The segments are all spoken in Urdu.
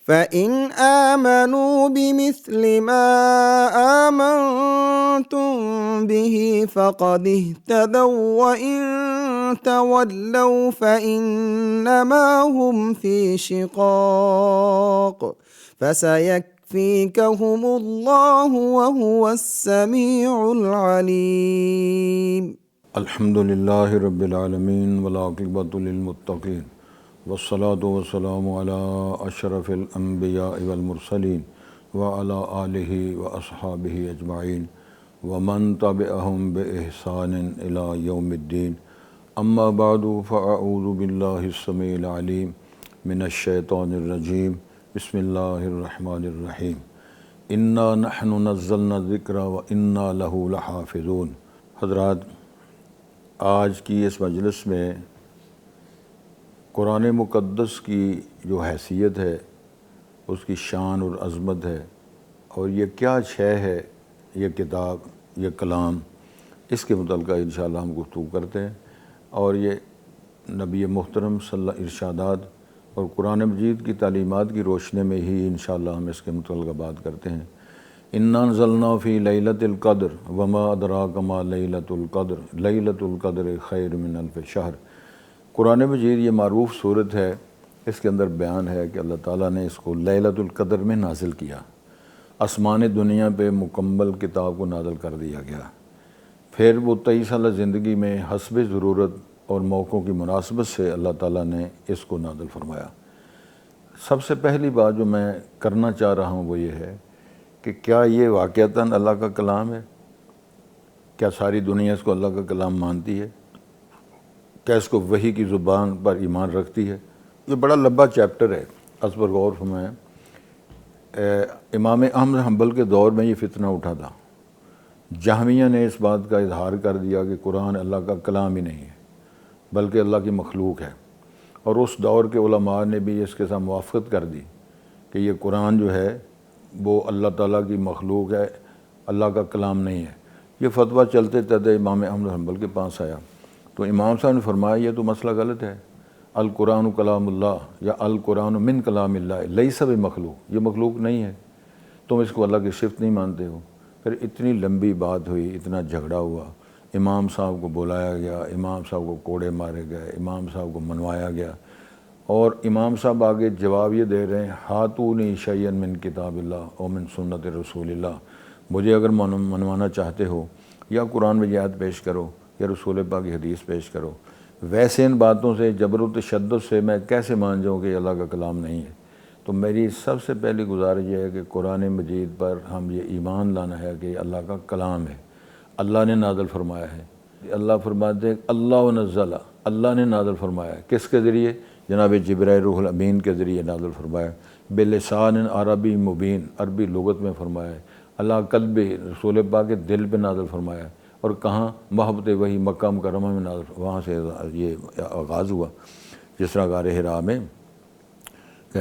فَإِنْ آمَنُوا بِمِثْلِ مَا آمَنْتُمْ بِهِ فَقَدِ اهْتَدَوْا وَإِنْ تَوَلَّوْا فَإِنَّمَا هُمْ فِي شِقَاقٍ فَسَيَكْفِيكَهُمُ اللَّهُ وَهُوَ السَّمِيعُ الْعَلِيمُ۔ الحمد للہ رب العالمین والعاقبۃ للمتقین والصلاۃ والسلام علی اشرف الانبیاء والمرسلین وعلی آلہ واصحابہ اجمعین ومن تبعہم بإحسان الی یوم الدین، اما بعد فاعوذ باللہ السمیع العلیم من الشیطان الرجیم، بسم اللہ الرحمن الرحیم۔ انا نحن نزلنا الذکر وانا لہ لحافظون۔ حضرات، آج کی اس مجلس میں قرآن مقدس کی جو حیثیت ہے، اس کی شان اور عظمت ہے، اور یہ کیا شے ہے، یہ کتاب، یہ کلام، اس کے متعلقہ انشاءاللہ ہم گفتگو کرتے ہیں، اور یہ نبی محترم صلی اللہ ارشادات اور قرآن مجید کی تعلیمات کی روشنی میں ہی انشاءاللہ ہم اس کے متعلقہ بات کرتے ہیں۔ انا انزلنا فی لیلۃ القدر وما ادراک ما لیلۃ القدر لیلۃ القدر خیر من الف شہر۔ قرآن مجید یہ معروف صورت ہے، اس کے اندر بیان ہے کہ اللہ تعالیٰ نے اس کو لیلۃ القدر میں نازل کیا، آسمان دنیا پہ مکمل کتاب کو نازل کر دیا گیا۔ پھر وہ 23 سالہ زندگی میں حسب ضرورت اور موقعوں کی مناسبت سے اللہ تعالیٰ نے اس کو نازل فرمایا۔ سب سے پہلی بات جو میں کرنا چاہ رہا ہوں وہ یہ ہے کہ کیا یہ واقعتاً اللہ کا کلام ہے؟ کیا ساری دنیا اس کو اللہ کا کلام مانتی ہے؟ کیا اس کو وحی کی زبان پر ایمان رکھتی ہے؟ یہ بڑا لمبا چیپٹر ہے، اس پر غور فرمائیں۔ امام احمد حنبل کے دور میں یہ فتنہ اٹھا تھا، جہمیہ نے اس بات کا اظہار کر دیا کہ قرآن اللہ کا کلام ہی نہیں ہے بلکہ اللہ کی مخلوق ہے، اور اس دور کے علماء نے بھی اس کے ساتھ موافقت کر دی کہ یہ قرآن جو ہے وہ اللہ تعالیٰ کی مخلوق ہے، اللہ کا کلام نہیں ہے۔ یہ فتویٰ چلتے چلتے امام احمد حنبل کے پاس آیا تو امام صاحب نے فرمایا یہ تو مسئلہ غلط ہے، القرآن کلام اللہ یا القرآن من کلام اللہ لیس بمخلوق، یہ مخلوق نہیں ہے، تم اس کو اللہ کی صفت نہیں مانتے ہو۔ پھر اتنی لمبی بات ہوئی، اتنا جھگڑا ہوا، امام صاحب کو بلایا گیا، امام صاحب کو کوڑے مارے گئے، امام صاحب کو منوایا گیا، اور امام صاحب آگے جواب یہ دے رہے ہیں، ہاتونی شیئا من کتاب اللہ او من سنت رسول اللہ، مجھے اگر منوانا چاہتے ہو یا قرآن میں آیت پیش کرو یا رسول پاک کی حدیث پیش کرو، ویسے ان باتوں سے جبر و تشدد سے میں کیسے مان جاؤں کہ اللہ کا کلام نہیں ہے؟ تو میری سب سے پہلی گزارش یہ ہے کہ قرآن مجید پر ہم یہ ایمان لانا ہے کہ یہ اللہ کا کلام ہے، اللہ نے نازل فرمایا ہے۔ اللہ فرماتے ہیں اللہ نزل، اللہ نے نازل فرمایا ہے، کس کے ذریعے؟ جناب جبرائیل روح الامین کے ذریعے نازل فرمایا، بلسان عربی مبین، عربی لغت میں فرمایا ہے، اللہ قلب رسول پاک کے دل پہ نازل فرمایا ہے، اور کہاں؟ محبت وحی مکہ مکرمہ میں نازل، وہاں سے یہ آغاز ہوا، جس طرح غار حرا میں کہ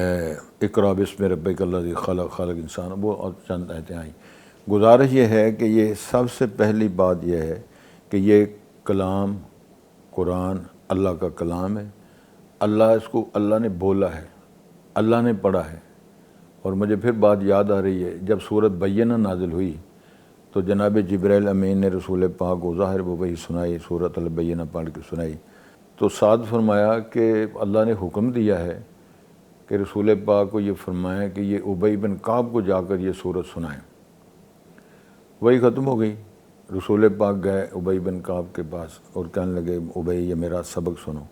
اقرأ بسم ربک الذی خلق خلق انسان، وہ اور چند آیتیں آئیں۔ گزارش یہ ہے کہ یہ سب سے پہلی بات یہ ہے کہ یہ کلام قرآن اللہ کا کلام ہے، اللہ اس کو اللہ نے بولا ہے، اللہ نے پڑھا ہے۔ اور مجھے پھر بات یاد آ رہی ہے، جب سورۃ بینہ نازل ہوئی تو جناب جبرائیل امین نے رسول پاک کو ظاہر وہی سنائی، سورۃ البینہ پڑھ کے سنائی، تو ساتھ فرمایا کہ اللہ نے حکم دیا ہے کہ رسول پاک کو یہ فرمایا کہ یہ ابی بن کعب کو جا کر یہ سورت سنائیں۔ وہی ختم ہو گئی، رسول پاک گئے ابی بن کعب کے پاس اور کہنے لگے ابی یہ میرا سبق سنو۔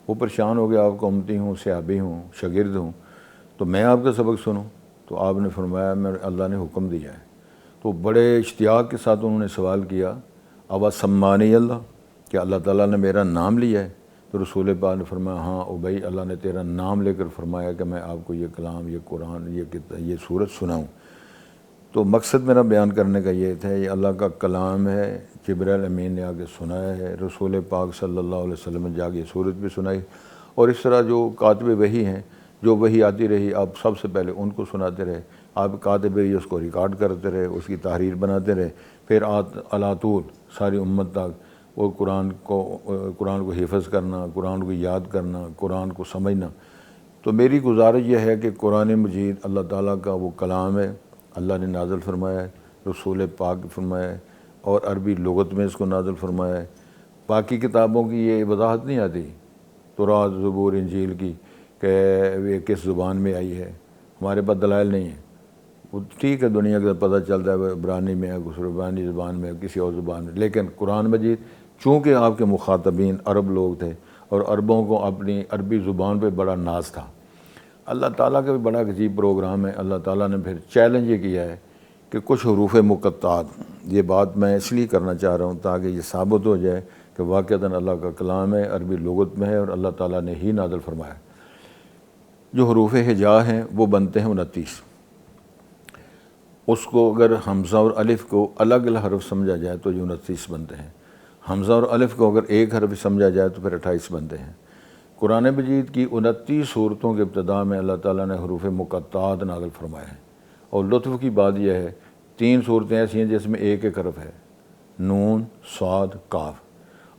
وہ پریشان ہو گیا، آپ کو امتی ہوں، صحابی ہوں، شاگرد ہوں، تو میں آپ کا سبق سنوں؟ تو آپ نے فرمایا میں اللہ نے حکم دیا ہے۔ تو بڑے اشتیاق کے ساتھ انہوں نے سوال کیا، ابا سمانی اللہ، کہ اللہ تعالیٰ نے میرا نام لیا ہے؟ تو رسول پاک نے فرمایا ہاں ابی، اللہ نے تیرا نام لے کر فرمایا کہ میں آپ کو یہ کلام، یہ قرآن، یہ سورت سناؤں۔ تو مقصد میرا بیان کرنے کا یہ تھا، یہ اللہ کا کلام ہے، جبرائیل امین نے آگے سنایا ہے، رسول پاک صلی اللہ علیہ وسلم نے جا کے سورت بھی سنائی، اور اس طرح جو کاتب وحی ہیں، جو وحی آتی رہی آپ سب سے پہلے ان کو سناتے رہے، آپ کاتب وحی اس کو ریکارڈ کرتے رہے، اس کی تحریر بناتے رہے، پھر علاتول ساری امت تک وہ قرآن کو حفظ کرنا، قرآن کو یاد کرنا، قرآن کو سمجھنا، تو میری گزارش یہ ہے کہ قرآن مجید اللہ تعالیٰ کا وہ کلام ہے، اللہ نے نازل فرمایا ہے، رسول پاک فرمایا ہے، اور عربی لغت میں اس کو نازل فرمایا ہے۔ باقی کتابوں کی یہ وضاحت نہیں آتی، تورات، زبور، انجیل کی، کہ یہ کس زبان میں آئی ہے، ہمارے پاس دلائل نہیں ہیں۔ وہ ٹھیک ہے، دنیا کا پتہ چلتا ہے وہ عبرانی میں ہے، عبرانی زبان میں ہے، کسی اور زبان میں، لیکن قرآن مجید چونکہ آپ کے مخاطبین عرب لوگ تھے اور عربوں کو اپنی عربی زبان پہ بڑا ناز تھا، اللہ تعالیٰ کا بھی بڑا عجیب پروگرام ہے۔ اللہ تعالیٰ نے پھر چیلنج یہ کیا ہے کہ کچھ حروف مقطعات، یہ بات میں اس لیے کرنا چاہ رہا ہوں تاکہ یہ ثابت ہو جائے کہ واقعتاً اللہ کا کلام ہے، عربی لغت میں ہے اور اللہ تعالیٰ نے ہی نازل فرمایا۔ جو حروف ہجا ہیں وہ بنتے ہیں 29۔ اس کو اگر حمزہ اور الف کو الگ الگ حرف سمجھا جائے تو یہ 29 بنتے ہیں، حمزہ اور الف کو اگر ایک حرف سمجھا جائے تو پھر 28 بنتے ہیں۔ قرآن مجید کی 29 صورتوں کے ابتدا میں اللہ تعالیٰ نے حروف مقطعات نازل فرمائے ہیں، اور لطف کی بات یہ ہے 3 صورتیں ایسی ہیں جس میں ایک ایک حرف ہے، نون، صاد، کاف،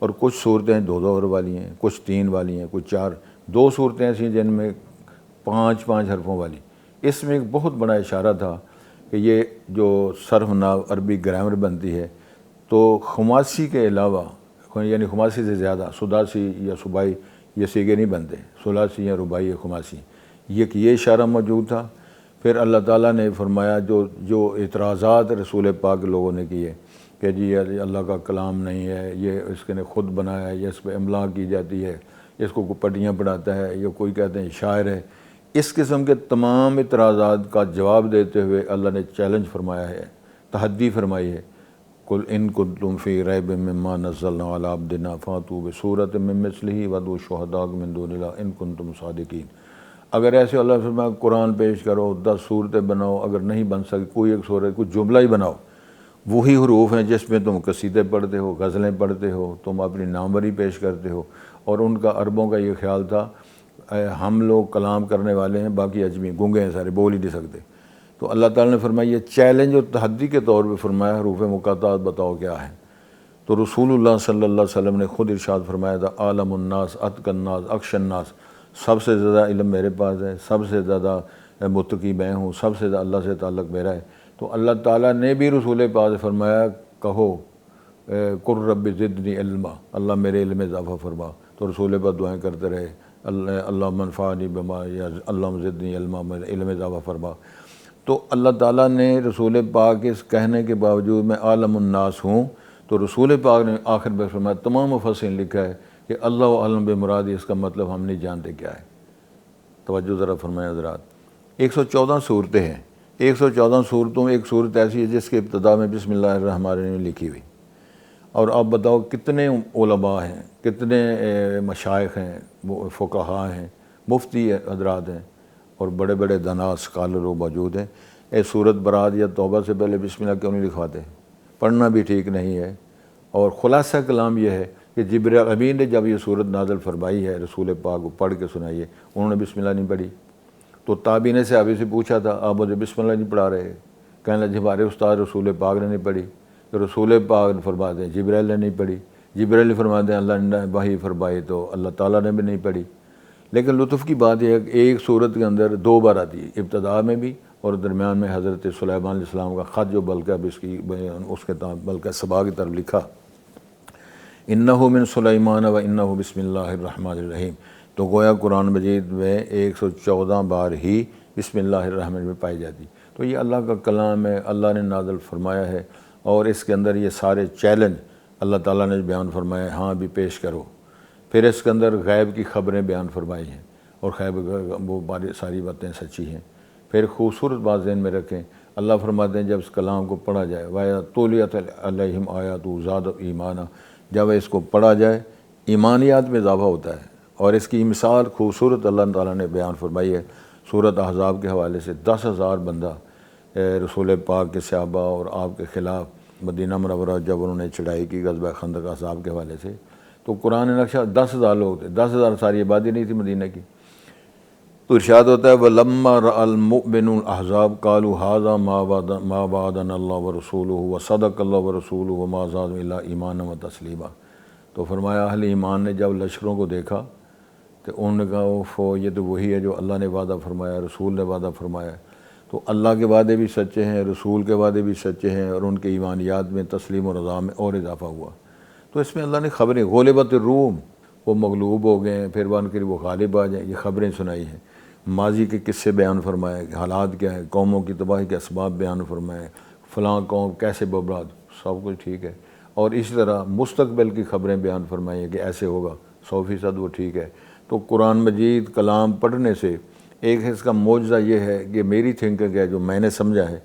اور کچھ صورتیں 2 حرف والی ہیں، کچھ 3 والی ہیں، کچھ 4، 2 صورتیں ایسی ہیں جن میں 5 حرفوں والی۔ اس میں ایک بہت بڑا اشارہ تھا کہ یہ جو صرف ناو عربی گرامر بنتی ہے تو خماسی کے علاوہ، یعنی خماسی سے زیادہ سداسی یا صوبائی یہ سیگے نہیں بنتے، ثلاثی یا رباعی یا خماسی، یہ اشارہ موجود تھا۔ پھر اللہ تعالیٰ نے فرمایا جو اعتراضات رسول پاک لوگوں نے کیے کہ جی یہ اللہ کا کلام نہیں ہے، یہ اس نے خود بنایا ہے، یہ اس پہ املا کی جاتی ہے، اس کو کوئی پٹیاں پڑھاتا ہے، یا کوئی کہتے ہیں شاعر ہے، اس قسم کے تمام اعتراضات کا جواب دیتے ہوئے اللہ نے چیلنج فرمایا ہے، تحدی فرمائی ہے، قل ان کنتم فی ریب مما نزلنا علی عبدنا فاتوا بسورۃ من مثلہ وادعوا شہداءکم من دون اللہ ان کنتم صادقین۔ اگر ایسے اللہ فرمایا قرآن پیش کرو، 10 صورتیں بناؤ، اگر نہیں بن سکتی کوئی ایک صورت، کوئی جملہ ہی بناؤ، وہی حروف ہیں جس میں تم قصیدے پڑھتے ہو، غزلیں پڑھتے ہو، تم اپنی ناموری پیش کرتے ہو۔ اور ان کا عربوں کا یہ خیال تھا ہم لوگ کلام کرنے والے ہیں، باقی اجمی گونگے ہیں، سارے بول ہی نہیں سکتے۔ تو اللہ تعالیٰ نے فرمایا یہ چیلنج اور تحدی کے طور پہ فرمایا حروف مقطعات بتاؤ کیا ہے۔ تو رسول اللہ صلی اللہ علیہ وسلم نے خود ارشاد فرمایا تھا عالم الناس، اتقى الناس، اخشى الناس، سب سے زیادہ علم میرے پاس ہے، سب سے زیادہ متقی میں ہوں، سب سے زیادہ اللہ سے تعلق میرا ہے۔ تو اللہ تعالیٰ نے بھی رسول پاک سے فرمایا کہو قل رب زدنی علما، اللہ میرے علم میں اضافہ فرما۔ تو رسول پاک دعائیں کرتے رہے اللہم انفعنی بما، یا اللہم زدنی علما، میرے علم میں اضافہ فرما۔ تو اللہ تعالیٰ نے رسول پاک کے اس کہنے کے باوجود میں عالم الناس ہوں، تو رسول پاک نے آخر میں فرمایا، تمام مفسرین لکھا ہے کہ اللہ عالم بمراد، اس کا مطلب ہم نہیں جانتے کیا ہے۔ توجہ ذرا فرمائیں حضرات، 114 صورتیں ہیں، 114 صورتوں میں ایک صورت ایسی ہے جس کے ابتدا میں بسم اللہ الرحمن الرحیم لکھی ہوئی۔ اور آپ بتاؤ کتنے علماء ہیں، کتنے مشائخ ہیں، فقہاء ہیں، مفتی حضرات ہیں، اور بڑے بڑے دانا اسکالر موجود ہیں۔ اے سورت برات یا توبہ سے پہلے بسم اللہ کیوں نہیں لکھواتے؟ پڑھنا بھی ٹھیک نہیں ہے۔ اور خلاصہ کلام یہ ہے کہ جبرائیل امین نے جب یہ سورت نازل فرمائی ہے رسول پاک کو پڑھ کے سنائیے، انہوں نے بسم اللہ نہیں پڑھی۔ تو تابعین سے صحابی سے پوچھا تھا آپ مجھے بسم اللہ نہیں پڑھا رہے؟ کہنے لگے ہمارے استاد رسول پاک نے نہیں پڑھی۔ تو رسول پاک نے فرماتے ہیں جبرائیل نے نہیں پڑھی، جبرائیل نے فرماتے ہیں اللہ نے وحی فرمائی تو اللہ تعالیٰ نے بھی نہیں پڑھی۔ لیکن لطف کی بات یہ ہے کہ ایک صورت کے اندر 2 بار آتی ہے، ابتدا میں بھی اور درمیان میں حضرت سلیمان علیہ السلام کا خط، جو بلکہ اب اس کے بلکہ سبا کی طرف لکھا انہ من سلیمان و انہ بسم اللہ الرحمن الرحیم۔ تو گویا قرآن مجید میں 114 بار ہی بسم اللہ الرحمن میں پائی جاتی۔ تو یہ اللہ کا کلام ہے، اللہ نے نازل فرمایا ہے، اور اس کے اندر یہ سارے چیلنج اللہ تعالیٰ نے بیان فرمایا ہے، ہاں بھی پیش کرو۔ پھر اس کے اندر غیب کی خبریں بیان فرمائی ہیں، اور غیب وہ ساری باتیں سچی ہیں۔ پھر خوبصورت بات ذہن میں رکھیں، اللہ فرماتے ہیں جب اس کلام کو پڑھا جائے وَإِذَا تُلِيَتْ عَلَيْهِمْ آیَاتُهُ زَادَتْهُمْ ایمانا، جب اس کو پڑھا جائے ایمانیات میں اضافہ ہوتا ہے۔ اور اس کی مثال خوبصورت اللہ تعالیٰ نے بیان فرمائی ہے سورۃ احزاب کے حوالے سے۔ 10,000 بندہ رسول پاک کے صحابہ اور آپ کے خلاف مدینہ منورہ جب انہوں نے چڑھائی کی غزوہ خندق احزاب کے حوالے سے، تو قرآن نقشہ 10,000 لوگ تھے، 10,000 ساری آبادی نہیں تھی مدینہ کی۔ تو ارشاد ہوتا ہے وَلَمَّا رَأَى الْمُؤْمِنُونَ الْأَحْزَابَ قَالُوا هَذَا مَا وَعَدَنَا اللَّهُ وَرَسُولُهُ وَصَدَقَ اللَّهُ وَرَسُولُهُ وَمَا زَادَهُمْ إِلَّا إِيمَانًا وَتَسْلِيمًا۔ تو فرمایا اہل ایمان نے جب لشکروں کو دیکھا تو انہوں نے کہا اوفو یہ تو وہی ہے جو اللہ نے وعدہ فرمایا، رسول نے وعدہ فرمایا۔ تو اللہ کے وعدے بھی سچے ہیں، رسول کے وعدے بھی سچے ہیں، اور ان کے ایمانیات میں تسلیم و رضا میں اور اضافہ ہوا۔ تو اس میں اللہ نے خبریں، غلبت الروم، وہ مغلوب ہو گئے ہیں، پھر بن کر وہ غالب آ جائیں، یہ خبریں سنائی ہیں۔ ماضی کے قصے بیان فرمائے، حالات کیا ہے، قوموں کی تباہی کے اسباب بیان فرمائے، فلاں قوم کیسے برباد، سب کچھ ٹھیک ہے۔ اور اسی طرح مستقبل کی خبریں بیان فرمائی ہیں کہ ایسے ہوگا، 100% وہ ٹھیک ہے۔ تو قرآن مجید کلام پڑھنے سے ایک اس کا معجزہ یہ ہے کہ میری تھنکنگ ہے جو میں نے سمجھا ہے،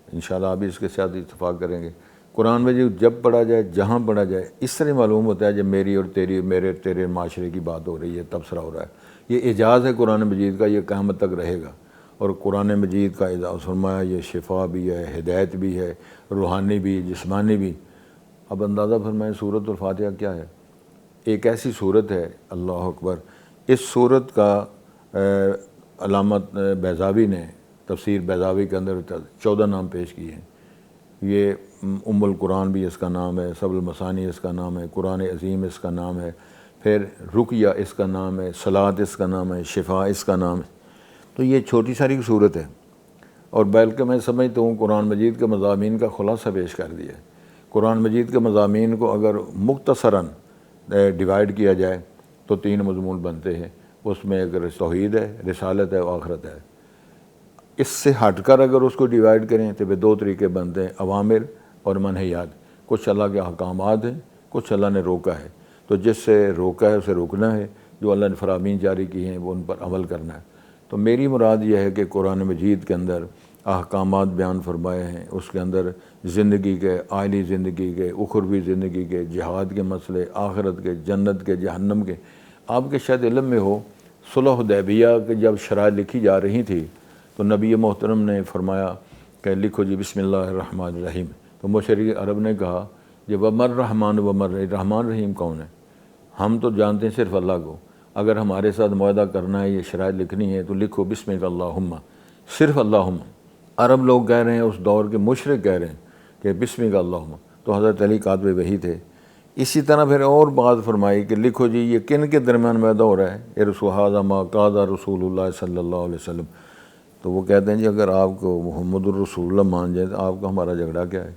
انشاءاللہ آپ بھی اس کے ساتھ اتفاق کریں گے، قرآن مجید جب پڑھا جائے، جہاں پڑھا جائے، اس طرح معلوم ہوتا ہے جب میری اور تیری، میرے تیرے معاشرے کی بات ہو رہی ہے، تبصرہ ہو رہا ہے۔ یہ اعجاز ہے قرآن مجید کا، یہ قیامت تک رہے گا۔ اور قرآن مجید کا اعجاز فرمایا یہ شفا بھی ہے، ہدایت بھی ہے، روحانی بھی، جسمانی بھی۔ اب اندازہ فرمائیں سورۃ الفاتحہ کیا ہے؟ ایک ایسی صورت ہے، اللہ اکبر، اس صورت کا علامت بیضاوی نے تفسیر بیضاوی کے اندر 14 نام پیش کیے ہیں۔ یہ ام القرآن بھی اس کا نام ہے، سبع المثانی اس کا نام ہے، قرآن عظیم اس کا نام ہے، پھر رقیہ اس کا نام ہے، صلاۃ اس کا نام ہے، شفا اس کا نام ہے۔ تو یہ چھوٹی ساری صورت ہے، اور بلکہ میں سمجھتا ہوں قرآن مجید کے مضامین کا خلاصہ پیش کر دیا ہے۔ قرآن مجید کے مضامین کو اگر مختصراً ڈیوائیڈ کیا جائے تو 3 مضمون بنتے ہیں۔ اس میں اگر توحید ہے، رسالت ہے، و آخرت ہے۔ اس سے ہٹ کر اگر اس کو ڈیوائیڈ کریں تو پھر 2 طریقے بنتے ہیں، اوامر اور منہیات۔ کچھ اللہ کے احکامات ہیں، کچھ اللہ نے روکا ہے، تو جس سے روکا ہے اسے روکنا ہے، جو اللہ نے فرامین جاری کی ہیں وہ ان پر عمل کرنا ہے۔ تو میری مراد یہ ہے کہ قرآن مجید کے اندر احکامات بیان فرمائے ہیں، اس کے اندر زندگی کے، آئلی زندگی کے، اخروی زندگی کے، جہاد کے مسئلے، آخرت کے، جنت کے، جہنم کے۔ آپ کے شاید علم میں ہو، صلح حدیبیہ کی جب شرائط لکھی جا رہی تھی تو نبی محترم نے فرمایا کہ لکھو جی بسم اللہ الرحمن الرحیم۔ تو مشرک عرب نے کہا جی ومر رحمان ومر رحمان رحیم کون ہے؟ ہم تو جانتے ہیں صرف اللہ کو، اگر ہمارے ساتھ معاہدہ کرنا ہے، یہ شرائط لکھنی ہے تو لکھو بسمک اللہم، صرف اللہم۔ عرب لوگ کہہ رہے ہیں، اس دور کے مشرک کہہ رہے ہیں کہ بسمک اللہم، تو حضرت علی کاتب وحی تھے۔ اسی طرح پھر اور بات فرمائی کہ لکھو جی یہ کن کے درمیان معاہدہ ہو رہا ہے، یہ رسول ھذا ما قال رسول اللہ صلی اللہ علیہ وسلم۔ تو وہ کہتے ہیں جی اگر آپ کو محمد الرسول اللہ مان جائیں تو آپ کا ہمارا جھگڑا کیا ہے؟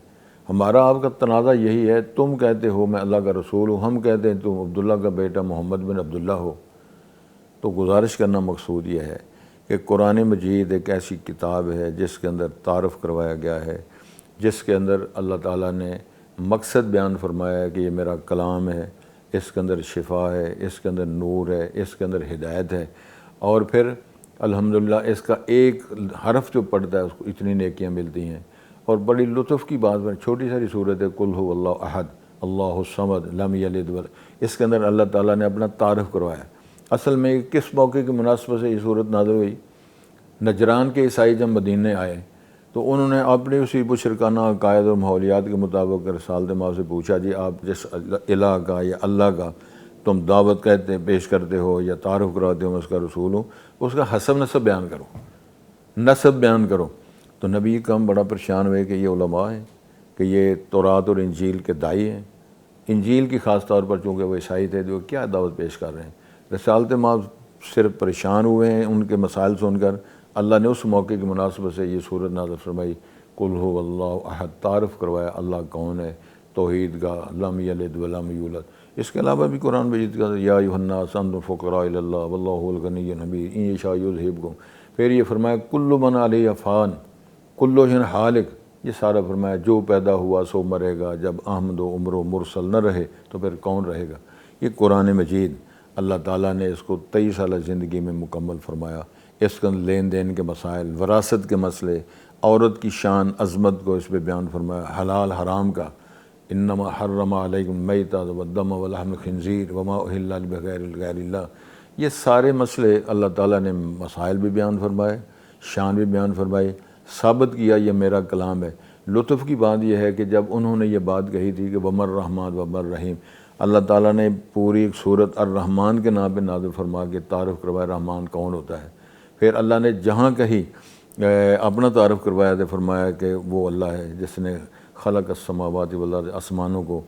ہمارا آپ کا تنازع یہی ہے، تم کہتے ہو میں اللہ کا رسول ہوں، ہم کہتے ہیں تم عبداللہ کا بیٹا محمد بن عبداللہ ہو۔ تو گزارش کرنا مقصود یہ ہے کہ قرآن مجید ایک ایسی کتاب ہے جس کے اندر تعارف کروایا گیا ہے، جس کے اندر اللہ تعالیٰ نے مقصد بیان فرمایا ہے کہ یہ میرا کلام ہے، اس کے اندر شفا ہے، اس کے اندر نور ہے، اس کے اندر ہدایت ہے، اور پھر الحمدللہ اس کا ایک حرف جو پڑھتا ہے اس کو اتنی نیکیاں ملتی ہیں۔ اور بڑی لطف کی بات ہے، چھوٹی ساری صورت ہے، قل هو اللہ احد اللہ الصمد لم یلد اس کے اندر اللہ تعالیٰ نے اپنا تعارف کروایا۔ اصل میں کس موقع کی مناسبت سے یہ صورت نازل ہوئی؟ نجران کے عیسائی جب مدینے آئے تو انہوں نے اپنے اسی مشرکانہ عقائد اور ماحولیات کے مطابق رسالت ماؤ سے پوچھا جی آپ جس الہ کا یا اللہ کا تم دعوت کہتے پیش کرتے ہو یا تعارف کراتے ہو میں اس کا رسول ہوں، اس کا حسب نسب بیان کرو، نسب بیان کرو۔ تو نبی اکرم بڑا پریشان ہوئے کہ یہ علماء ہیں، کہ یہ تورات اور انجیل کے داعی ہیں۔ انجیل کی خاص طور پر چونکہ وہ عیسائی تھے جو کیا دعوت پیش کر رہے ہیں، رسالت ماؤ صرف پریشان ہوئے ہیں ان کے مسائل سن کر۔ اللہ نے اس موقع کی مناسبت سے یہ صورت نازل فرمائی، قل هو اللہ احد، تعارف کروایا اللہ کون ہے، توحید کا، لم یلد ولم یولد۔ اس کے علاوہ بھی قرآن مجید کا یا ایھا الناس انتم الفقراء الی اللہ واللہ هو الغنی الحمید ان یشاء یذھبکم، پھر یہ فرمایا کل من علیہ فان کل شیء ہالک، یہ سارا فرمایا جو پیدا ہوا سو مرے گا، جب احمد و عمر و مرسل نہ رہے تو پھر کون رہے گا۔ یہ قرآن مجید اللہ تعالیٰ نے اس کو 23 سالہ زندگی میں مکمل فرمایا۔ اس کے لین دین کے مسائل، وراثت کے مسئلے، عورت کی شان عظمت کو اس پہ بیان فرمایا، حلال حرام کا، انما حرم علیکم المیتۃ والدم ولحم الخنزیر وما اہل بغیر اللہ، یہ سارے مسئلے اللہ تعالیٰ نے مسائل بھی بیان فرمائے، شان بھی بیان فرمائی، ثابت کیا یہ میرا کلام ہے۔ لطف کی بات یہ ہے کہ جب انہوں نے یہ بات کہی تھی کہ ومر رحمان ومر رحیم، اللہ تعالیٰ نے پوری ایک صورت الرحمن کے نام پہ نازل فرما کے تعارف کروایا رحمان کون ہوتا ہے۔ پھر اللہ نے جہاں کہیں اپنا تعارف کروایا تو فرمایا کہ وہ اللہ ہے جس نے خلق السماوات والارض، آسمانوں کو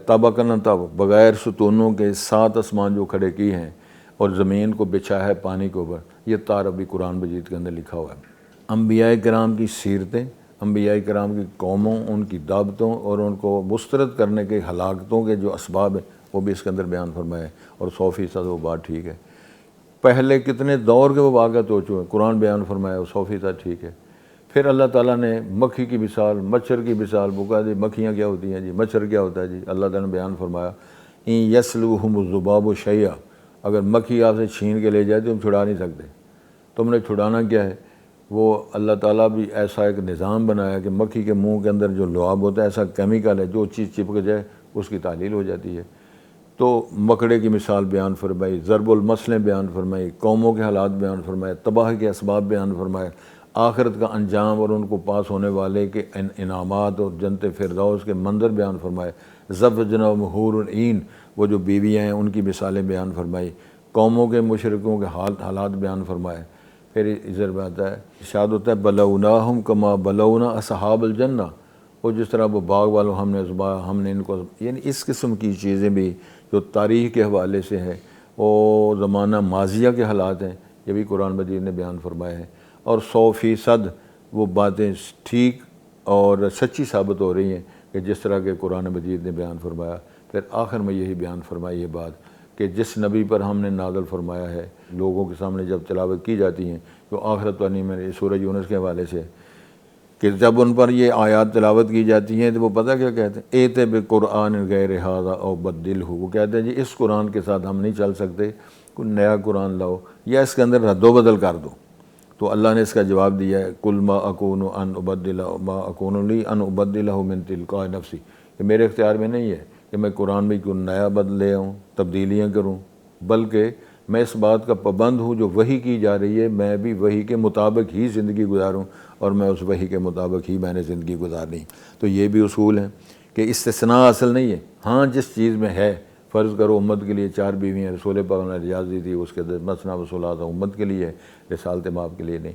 طبقاً طبق بغیر ستونوں کے 7 آسمان جو کھڑے کیے ہیں، اور زمین کو بچھا ہے پانی کے اوپر، یہ تار ابھی قرآن مجید کے اندر لکھا ہوا ہے۔ انبیاء کرام کی سیرتیں، انبیاء کرام کی قوموں، ان کی دعوتوں اور ان کو مسترد کرنے کے ہلاکتوں کے جو اسباب ہیں وہ بھی اس کے اندر بیان فرمایا ہے، اور 100% وہ بات ٹھیک ہے۔ پہلے کتنے دور کے وہ واقعات ہو چکے ہیں، قرآن بیان فرمایا، وہ 100% ٹھیک ہے۔ پھر اللہ تعالیٰ نے مکھی کی مثال، مچھر کی مثال، وہ کہا جی مکھیاں کیا ہوتی ہیں جی، مچھر کیا ہوتا ہے جی، اللہ تعالیٰ نے بیان فرمایا ان یسلبہم الذباب شیئا، اگر مکھی آپ سے چھین کے لے جائے تو تم چھڑا نہیں سکتے، تم نے چھڑانا کیا ہے؟ وہ اللہ تعالیٰ بھی ایسا ایک نظام بنایا کہ مکھی کے منہ کے اندر جو لعاب ہوتا ہے، ایسا کیمیکل ہے جو چیز چپک جائے اس کی تعلیل ہو جاتی ہے۔ تو مکڑے کی مثال بیان فرمائی، ضرب المثلیں بیان فرمائی، قوموں کے حالات بیان فرمائے، تباہی کے اسباب بیان فرمائے، آخرت کا انجام اور ان کو پاس ہونے والے کے انعامات اور جنت فردوس کے منظر بیان فرمائے، زوجناہم حور العین، وہ جو بیویاں ہیں ان کی مثالیں بیان فرمائی، قوموں کے مشرکوں کے حالات بیان فرمائے۔ پھر ادھر میں آتا ہے، ارشاد ہوتا ہے بلوناہم کما بلونا اصحاب الجنہ، اور جس طرح وہ باغ والوں ہم نے ان کو، یعنی اس قسم کی چیزیں بھی جو تاریخ کے حوالے سے ہیں، وہ زمانہ ماضیہ کے حالات ہیں، یہ بھی قرآن مجید نے بیان فرمائے ہیں، اور 100% وہ باتیں ٹھیک اور سچی ثابت ہو رہی ہیں کہ جس طرح کے قرآن مجید نے بیان فرمایا۔ پھر آخر میں یہی بیان فرمائی یہ بات کہ جس نبی پر ہم نے نازل فرمایا ہے، لوگوں کے سامنے جب تلاوت کی جاتی ہیں، جو آخرت والی میں سورہ یونس کے حوالے سے کہ جب ان پر یہ آیات تلاوت کی جاتی ہیں تو وہ پتہ کیا کہتے ہیں، ایت بقرآن غیر ھذا او بدلہ، وہ کہتے ہیں جی اس قرآن کے ساتھ ہم نہیں چل سکتے، کوئی نیا قرآن لاؤ یا اس کے اندر رد و بدل کر دو۔ تو اللہ نے اس کا جواب دیا ہے، قل ما اکون ان ابدلہ ما اکون لی ان ابدلہ من تلقاء نفسی، کہ میرے اختیار میں نہیں ہے کہ میں قرآن میں کوئی نیا بدلے آؤں، تبدیلیاں کروں، بلکہ میں اس بات کا پابند ہوں جو وحی کی جا رہی ہے، میں بھی وحی کے مطابق ہی زندگی گزاروں، اور میں اس وحی کے مطابق ہی میں نے زندگی گزارنی۔ تو یہ بھی اصول ہے کہ استثناء اصل نہیں ہے، ہاں جس چیز میں ہے، فرض کرو امت کے لیے 4 بیویاں رسول پاک نے اجازت دی تھی، اس کے مثنیٰ و ثلاثہ امت کے لیے ہے، رسالت مآب کے لیے نہیں،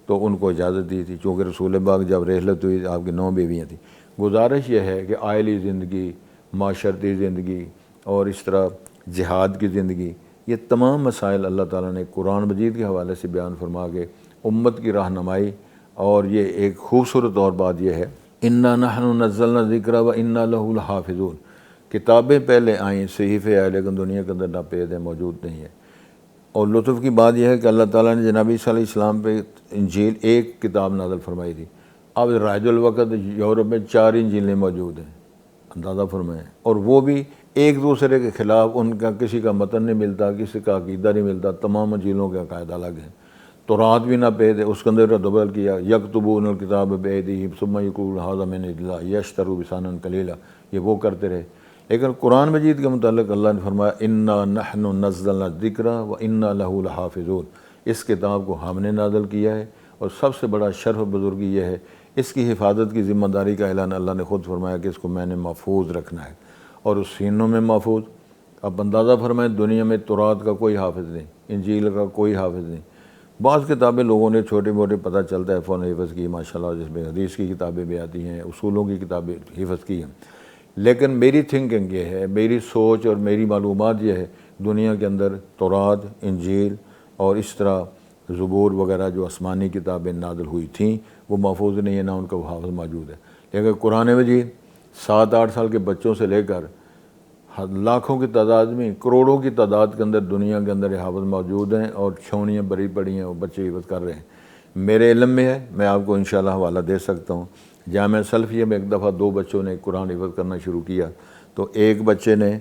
تو ان کو اجازت دی تھی، چونکہ رسول پاک جب رحلت ہوئی آپ کی 9 بیویاں تھیں۔ گزارش یہ ہے کہ عائلی زندگی، معاشرتی زندگی اور اس طرح جہاد کی زندگی، یہ تمام مسائل اللہ تعالیٰ نے قرآن مجید کے حوالے سے بیان فرما کے امت کی رہنمائی، اور یہ ایک خوبصورت اور بات یہ ہے انا نحن نزلنا الذکر و انا لہ لحافظون، کتابیں پہلے آئیں، صحیفے آئے، لیکن دنیا کے اندر ناپید ہے، موجود نہیں ہے۔ اور لطف کی بات یہ ہے کہ اللہ تعالیٰ نے جناب عیسیٰ علیہ السلام پہ انجیل ایک کتاب نازل فرمائی تھی، اب رائج الوقت یورپ میں 4 انجیلیں موجود ہیں، اندازہ فرمائیں، اور وہ بھی ایک دوسرے کے خلاف، ان کا کسی کا متن نہیں ملتا، کسی کا عقیدہ نہیں ملتا، تمام انجیلوں کے عقائد الگ ہیں۔ تورات بھی ناپید ہے، اس کے اندر رد و بدل کیا، یکتبون الکتاب بایدیہم ثم یقولون ھذا من عند اللہ یشتروا بثمنا قلیلا، یہ وہ کرتے رہے۔ لیکن قرآن مجید کے متعلق اللہ نے فرمایا انا نحن نزلنا الذکر و انا لہ لحافظون، اس کتاب کو ہم نے نازل کیا ہے، اور سب سے بڑا شرف بزرگی یہ ہے اس کی حفاظت کی ذمہ داری کا اعلان اللہ نے خود فرمایا کہ اس کو میں نے محفوظ رکھنا ہے، اور اس سینوں میں محفوظ۔ اب اندازہ فرمائیں دنیا میں تورات کا کوئی حافظ نہیں، انجیل کا کوئی حافظ نہیں، بعض کتابیں لوگوں نے چھوٹے موٹے پتہ چلتا ہے فون حفظ کی ماشاءاللہ، جس میں حدیث کی کتابیں بھی آتی ہیں، اصولوں کی کتابیں حفظ کی ہیں، لیکن میری تھنکنگ یہ ہے، میری سوچ اور میری معلومات یہ ہے، دنیا کے اندر تورات، انجیل اور اس طرح زبور وغیرہ جو آسمانی کتابیں نازل ہوئی تھیں وہ محفوظ نہیں ہے، نہ ان کا وہ حافظ موجود ہے۔ لیکن قرآن مجید 7-8 سال کے بچوں سے لے کر لاکھوں کی تعداد میں، کروڑوں کی تعداد کے اندر دنیا کے اندر یہ حافظ موجود ہیں، اور چھونیاں بری پڑی ہیں، وہ بچے حفظ کر رہے ہیں۔ میرے علم میں ہے، میں آپ کو انشاءاللہ حوالہ دے سکتا ہوں، جامعہ سلفیہ میں ایک دفعہ 2 بچوں نے قرآن حفظ کرنا شروع کیا، تو ایک بچے نے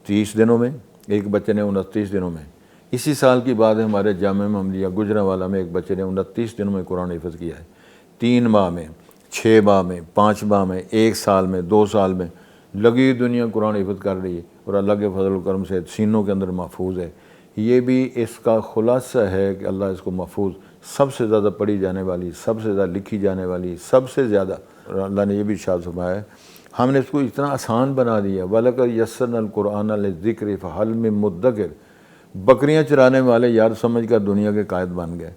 30 دنوں میں، ایک بچے نے 29 دنوں میں۔ اسی سال کی بات ہے، ہمارے جامعہ محمدیہ گجرانوالہ میں ایک بچے نے 29 دنوں میں قرآن حفظ کیا ہے، 3 ماہ میں، 6 ماہ میں، 5 ماہ میں، 1 سال میں، 2 سال میں، لگی دنیا قرآن حفظ کر رہی ہے، اور اللہ کے فضل و کرم سے سینوں کے اندر محفوظ ہے۔ یہ بھی اس کا خلاصہ ہے کہ اللہ اس کو محفوظ، سب سے زیادہ پڑھی جانے والی، سب سے زیادہ لکھی جانے والی، سب سے زیادہ، اللہ نے یہ بھی ارشاد فرمایا ہے، ہم نے اس کو اتنا آسان بنا دیا، وَلَقَدْ يَسَّرْنَا الْقُرْآنَ لِلذِّكْرِ فَهَلْ مِن مُدَّكِرٍ، بکریاں چرانے والے یار سمجھ کر دنیا کے قائد بن گئے،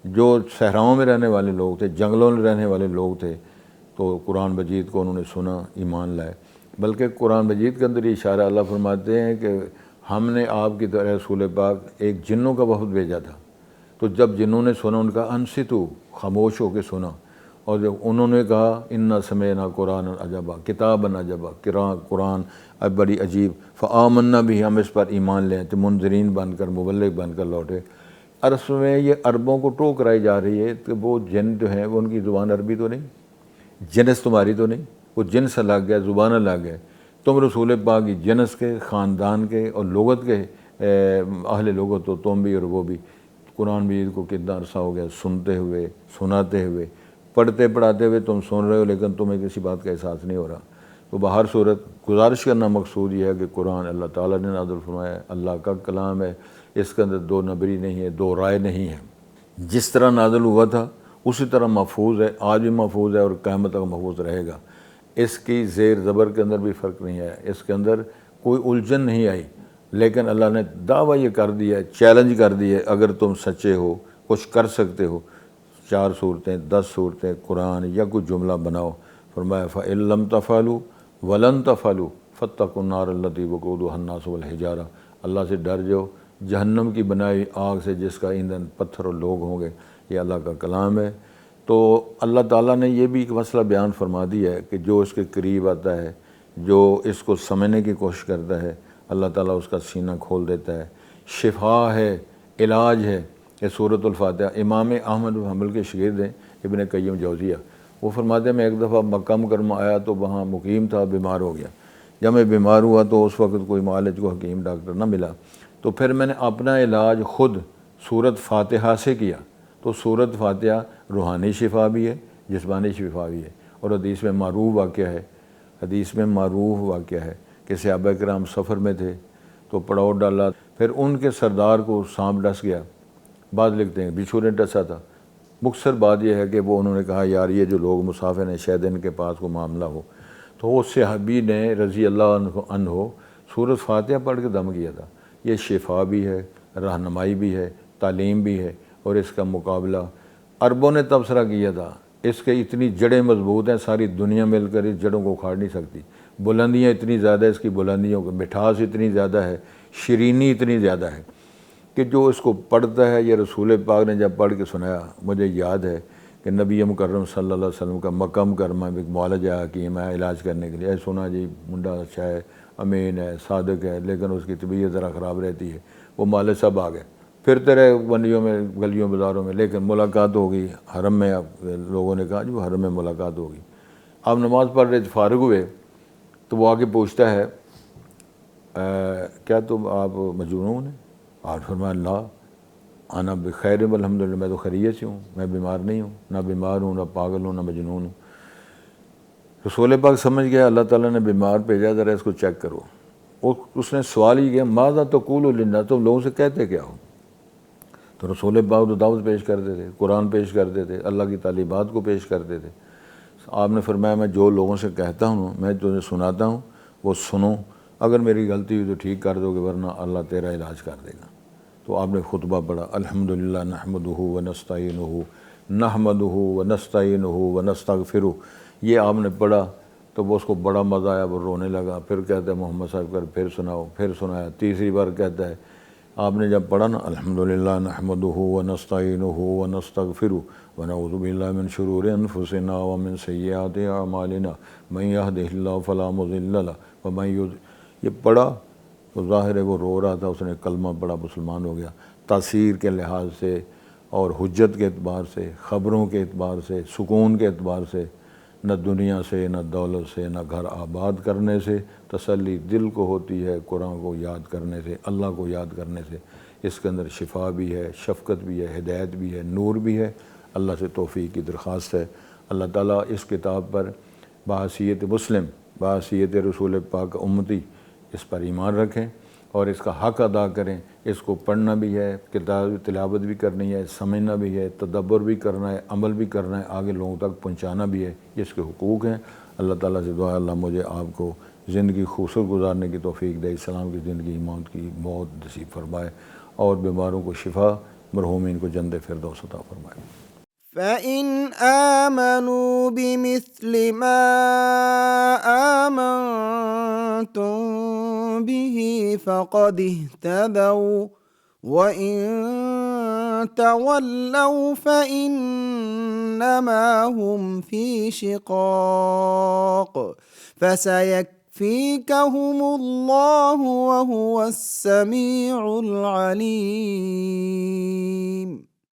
جو صحراؤں میں رہنے والے لوگ تھے، جنگلوں میں رہنے والے لوگ تھے، تو قرآن مجید کو انہوں نے سنا، ایمان لائے۔ بلکہ قرآن مجید کے اندر یہ اشارہ اللہ فرماتے ہیں کہ ہم نے آپ کی طرح رسول پاک ایک جنوں کا وفد بھیجا تھا، تو جب جنوں نے سنا ان کا انصتو، خاموش ہو کے سنا، اور جب انہوں نے کہا انا سمعنا قرآن عجبا، کتابا عجبا، قرآن اب بڑی عجیب، فآمنا بھی، ہم اس پر ایمان لیں، تو منذرین بن کر، مبلغ بن کر لوٹے۔ عرب میں یہ عربوں کو ٹوک کرائی جا رہی ہے کہ وہ جن جو ہیں وہ ان کی زبان عربی تو نہیں، جنس تمہاری تو نہیں، وہ جنس الگ ہے، زبان الگ ہے، تم رسول پاک کی جنس کے، خاندان کے اور لغت کے اہل لغت ہو تم بھی اور وہ بھی۔ قرآن مجید کو کتنا عرصہ ہو گیا سنتے ہوئے، سناتے ہوئے، پڑھتے پڑھاتے ہوئے تم سن رہے ہو، لیکن تمہیں کسی بات کا احساس نہیں ہو رہا۔ تو بہر صورت گزارش کرنا مقصود یہ ہے کہ قرآن اللہ تعالیٰ نے نازل فرمایا ہے، اللہ کا کلام ہے، اس کے اندر دو نبری نہیں ہے، دو رائے نہیں ہے۔ جس طرح نازل ہوا تھا اسی طرح محفوظ ہے، آج بھی محفوظ ہے اور قیامت تک محفوظ رہے گا۔ اس کی زیر زبر کے اندر بھی فرق نہیں ہے، اس کے اندر کوئی الجھن نہیں آئی، لیکن اللہ نے دعویٰ یہ کر دیا ہے، چیلنج کر دیا ہے، اگر تم سچے ہو، کچھ کر سکتے ہو، 4 صورتیں، 10 صورتیں قرآن یا کوئی جملہ بناؤ۔ فرمایا فَإِن لَّمْ تَفْعَلُوا وَلَن تَفْعَلُوا فَاتَّقُوا النَّارَ الَّتِي وَقُودُهَا النَّاسُ وَالْحِجَارَةُ، اللہ سے ڈر جاؤ جہنم کی بنائی آگ سے جس کا ایندھن پتھر اور لوگ ہوں گے۔ یہ اللہ کا کلام ہے۔ تو اللہ تعالیٰ نے یہ بھی ایک مسئلہ بیان فرما دیا ہے کہ جو اس کے قریب آتا ہے، جو اس کو سمجھنے کی کوشش کرتا ہے، اللہ تعالیٰ اس کا سینہ کھول دیتا ہے۔ شفا ہے، علاج ہے یہ سورۃ الفاتحہ۔ امام احمد بن حنبل کے شاگرد ہیں ابن قیم جوزیہ، وہ فرماتے ہیں میں ایک دفعہ مکہ مکرمہ آیا تو وہاں مقیم تھا، بیمار ہو گیا۔ جب میں بیمار ہوا تو اس وقت کوئی معالج کو حکیم ڈاکٹر نہ ملا، تو پھر میں نے اپنا علاج خود سورۃ فاتحہ سے کیا۔ تو سورۃ فاتحہ روحانی شفا بھی ہے، جسمانی شفا بھی ہے، اور حدیث میں معروف واقعہ ہے، حدیث میں معروف واقعہ ہے کہ صحابہ کرام سفر میں تھے تو پڑاؤ ڈالا، پھر ان کے سردار کو سانپ ڈس گیا، بعد لکھتے ہیں بچھو نے ڈسا تھا۔ مختصر بات یہ ہے کہ وہ انہوں نے کہا یار یہ جو لوگ مسافر ہیں شاید ان کے پاس کو معاملہ ہو، تو اس صحابی نے رضی اللہ عنہ سورۃ فاتحہ پڑھ کے دم کیا تھا۔ یہ شفا بھی ہے، رہنمائی بھی ہے، تعلیم بھی ہے، اور اس کا مقابلہ عربوں نے تبصرہ کیا تھا، اس کے اتنی جڑیں مضبوط ہیں ساری دنیا مل کر اس جڑوں کو اکھاڑ نہیں سکتی، بلندیاں اتنی زیادہ، اس کی بلندیوں کی مٹھاس اتنی زیادہ ہے، شیرینی اتنی زیادہ ہے کہ جو اس کو پڑھتا ہے، یہ رسول پاک نے جب پڑھ کے سنایا، مجھے یاد ہے کہ نبی مکرم صلی اللہ علیہ وسلم کا مکہ مکرمہ میں ایک معالج آیا کہ میں علاج کرنے کے لیے، سنا جی منڈا اچھا ہے، امین ہے، صادق ہے، لیکن اس کی طبیعت ذرا خراب رہتی ہے۔ وہ معالج صاحب آ گئے، پھرتے رہے منڈیوں میں، گلیوں بازاروں میں، لیکن ملاقات ہو گئی حرم میں۔ اب لوگوں نے کہا جی وہ حرم میں ملاقات ہوگی۔ آپ نماز پڑھ رہے فارغ ہوئے تو وہ آگے پوچھتا ہے کیا تم آپ مجنون ہیں؟ آپ فرمایا لا انا بخیر الحمدللہ، میں تو خیریت سے ہوں، میں بیمار نہیں ہوں، نہ بیمار ہوں، نہ پاگل ہوں، نہ مجنون ہوں۔ رسول پاک سمجھ گیا اللہ تعالیٰ نے بیمار بھیجا، ذرا اس کو چیک کرو۔ اس نے سوال ہی کیا ماذا تقول للناس، تم لوگوں سے کہتے کیا ہو؟ تو رسول پاک تو دعوت پیش کرتے تھے، قرآن پیش کرتے تھے، اللہ کی تعلیمات کو پیش کرتے تھے۔ آپ نے فرمایا میں جو لوگوں سے کہتا ہوں، میں تجھے سناتا ہوں، وہ سنو، اگر میری غلطی ہوئی تو ٹھیک کر دو گے، ورنہ اللہ تیرا علاج کر دے گا۔ تو آپ نے خطبہ پڑھا الحمدللہ نحمدہ ونستعینہ نحمدہ ونستعینہ ونستغفرہ، یہ آپ نے پڑھا تو وہ اس کو بڑا مزہ آیا، وہ رونے لگا۔ پھر کہتا ہے محمد صاحب کر، پھر سناؤ، پھر سنایا، تیسری بار کہتا ہے آپ نے جب پڑھا نا الحمدللہ نحمدہ ونستعینہ ونستغفرہ ونعوذ باللہ من شرور انفسنا ومن سیئات اعمالنا من یہدہ اللہ فلا مضل لہ ومن یضلل، یہ پڑھا تو ظاہر ہے وہ رو رہا تھا، اس نے کلمہ پڑھا، مسلمان ہو گیا۔ تاثیر کے لحاظ سے اور حجت کے اعتبار سے، خبروں کے اعتبار سے، سکون کے اعتبار سے، نہ دنیا سے، نہ دولت سے، نہ گھر آباد کرنے سے تسلی دل کو ہوتی ہے، قرآن کو یاد کرنے سے، اللہ کو یاد کرنے سے۔ اس کے اندر شفا بھی ہے، شفقت بھی ہے، ہدایت بھی ہے، نور بھی ہے۔ اللہ سے توفیق کی درخواست ہے، اللہ تعالیٰ اس کتاب پر بحیثیت مسلم، بحیثیت رسول پاک امتی اس پر ایمان رکھیں اور اس کا حق ادا کریں۔ اس کو پڑھنا بھی ہے، کتاب تلاوت بھی کرنی ہے، سمجھنا بھی ہے، تدبر بھی کرنا ہے، عمل بھی کرنا ہے، آگے لوگوں تک پہنچانا بھی ہے، یہ اس کے حقوق ہیں۔ اللہ تعالیٰ سے دعا اللہ مجھے آپ کو زندگی خوبصورت گزارنے کی توفیق دے، اسلام کی زندگی موت کی موت نصیب فرمائے، اور بیماروں کو شفا، مرحومین کو جنت فردوس عطا فرمائے۔ فَإِنْ آمَنُوا بِمِثْلِ مَا آمَنْتُمْ به فقد اهتدوا وإن تولوا فإنما هم في شقاق فسيكفيكهم الله وهو السميع العليم.